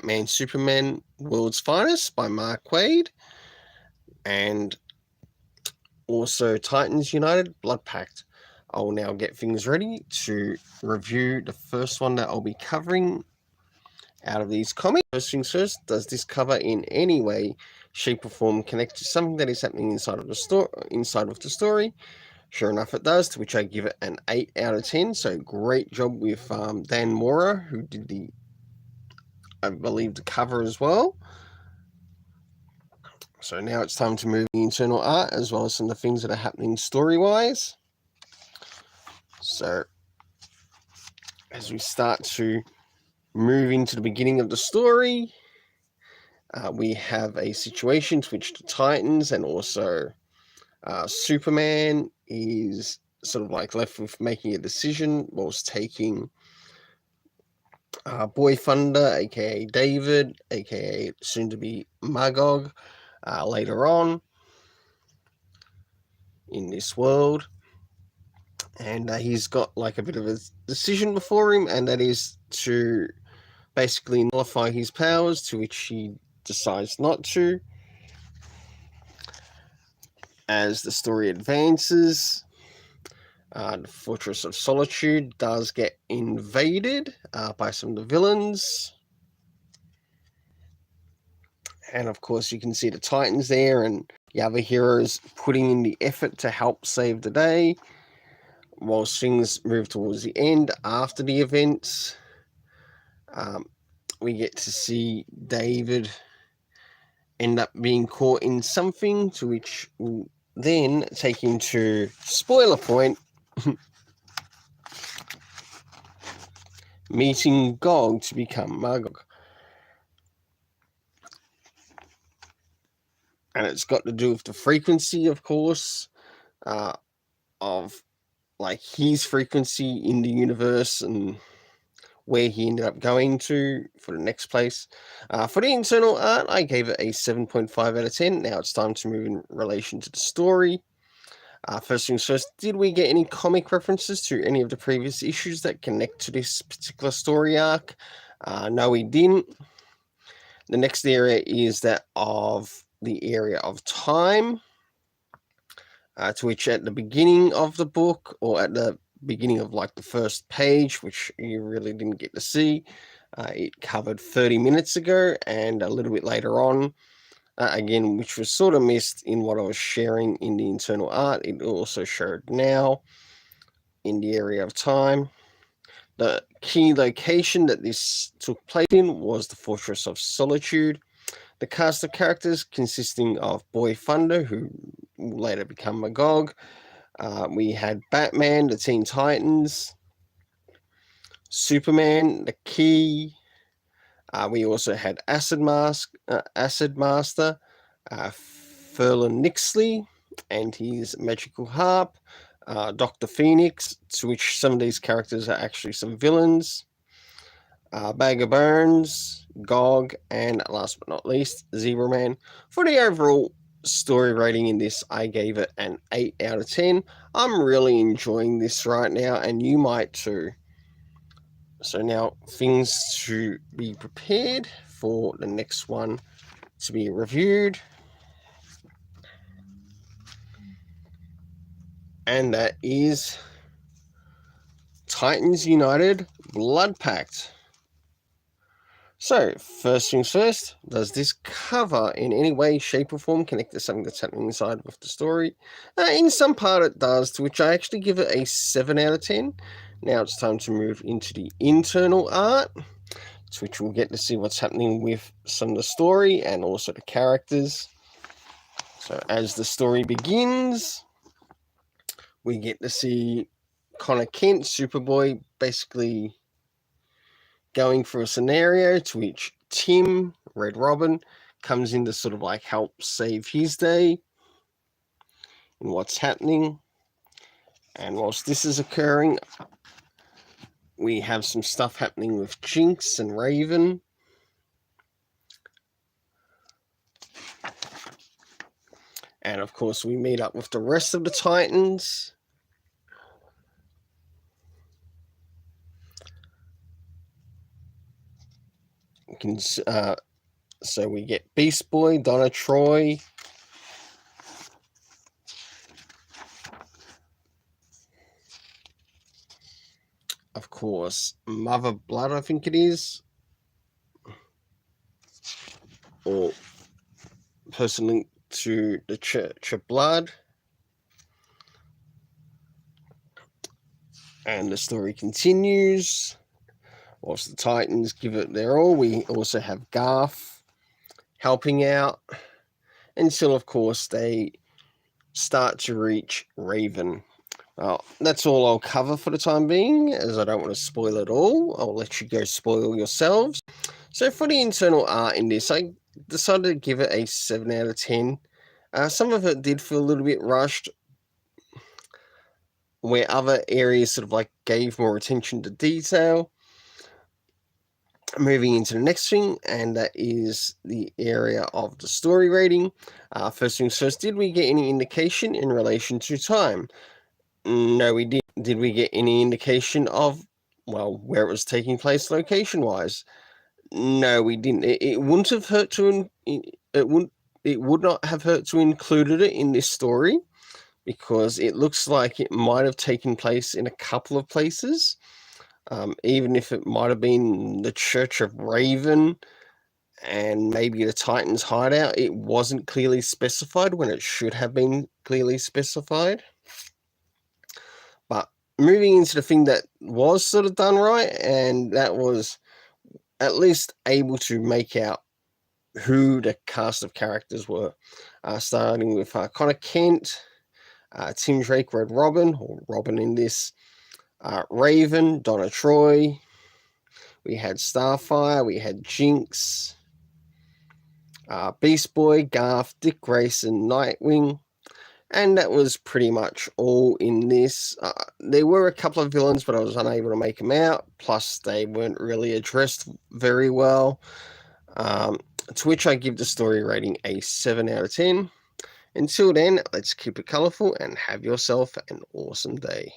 Batman Superman World's Finest by Mark Waid, and also Titans United Bloodpact. I'll now get things ready to review the first one that I'll be covering out of these comics. First things first, does this cover in any way, shape, or form connect to something that is happening inside of the story? Sure enough, it does, to which I give it an 8 out of 10. So great job with Dan Mora, who did I believe, the cover as well. So now it's time to move the internal art as well as some of the things that are happening story-wise. So as we start to move into the beginning of the story, we have a situation to which the Titans and also Superman is sort of like left with making a decision whilst taking Boy Thunder, aka David, aka soon to be Magog, later on in this world. And he's got like a bit of a decision before him, and that is to basically nullify his powers, to which he decides not to. As the story advances, the Fortress of Solitude does get invaded by some of the villains. And of course, you can see the Titans there and the other heroes putting in the effort to help save the day. Whilst things move towards the end after the events, we get to see David end up being caught in something, to which will then take him to, spoiler point, meeting Gog to become Magog. And it's got to do with the frequency, of course, of like his frequency in the universe and where he ended up going to for the next place. For the internal art, I gave it a 7.5 out of 10. Now it's time to move in relation to the story. First things first, did we get any comic references to any of the previous issues that connect to this particular story arc? No, we didn't. The next area is that of the area of time, to which at the beginning of the book, or at the beginning of like the first page, which you really didn't get to see, it covered 30 minutes ago, and a little bit later on, again, which was sort of missed in what I was sharing in the internal art, it also showed now in the area of time. The key location that this took place in was the Fortress of Solitude. The cast of characters consisting of Boy Thunder, who will later become Magog. We had Batman, the Teen Titans, Superman, the Key. We also had Acid Master, Furlan Nixley, and his magical harp. Dr. Phoenix, to which some of these characters are actually some villains. Bag of Bones, Gog, and last but not least, Zebra Man. For the overall story rating in this, I gave it an 8 out of 10. I'm really enjoying this right now, and you might too. So now, things to be prepared for the next one to be reviewed. And that is Titans United Bloodpact. So, first things first, does this cover in any way, shape, or form connect to something that's happening inside of the story? In some part it does, to which I actually give it a 7 out of 10. Now it's time to move into the internal art, to which we'll get to see what's happening with some of the story and also the characters. So as the story begins, we get to see Connor Kent, Superboy, basically going for a scenario to which Tim, Red Robin, comes in to sort of like help save his day and what's happening. And whilst this is occurring, we have some stuff happening with Jinx and Raven. And of course, we meet up with the rest of the Titans. So we get Beast Boy, Donna Troy. Of course, Mother Blood, I think it is. Or person linked to the Church of Blood. And the story continues. Whilst the Titans give it their all, we also have Garth helping out until, of course, they start to reach Raven. Well, that's all I'll cover for the time being, as I don't want to spoil it all. I'll let you go spoil yourselves. So for the internal art in this, I decided to give it a 7 out of 10. Some of it did feel a little bit rushed, where other areas sort of like gave more attention to detail. Moving into the next thing, and that is the area of the story rating. First things first, did we get any indication in relation to time? No, we did. Did we get any indication of, well, where it was taking place location-wise? No, we didn't. It wouldn't have hurt to. It would not have hurt to included it in this story, because it looks like it might have taken place in a couple of places. Even if it might have been the Church of Raven and maybe the Titans hideout, it wasn't clearly specified when it should have been clearly specified. But moving into the thing that was sort of done right, and that was at least able to make out who the cast of characters were. Starting with Connor Kent, Tim Drake, Red Robin, or Robin in this, Raven, Donna Troy. We had Starfire, we had Jinx, Beast Boy, Garth, Dick Grayson, Nightwing, and that was pretty much all in this. There were a couple of villains, but I was unable to make them out, plus they weren't really addressed very well, to which I give the story rating a 7 out of 10. Until then, let's keep it colourful and have yourself an awesome day.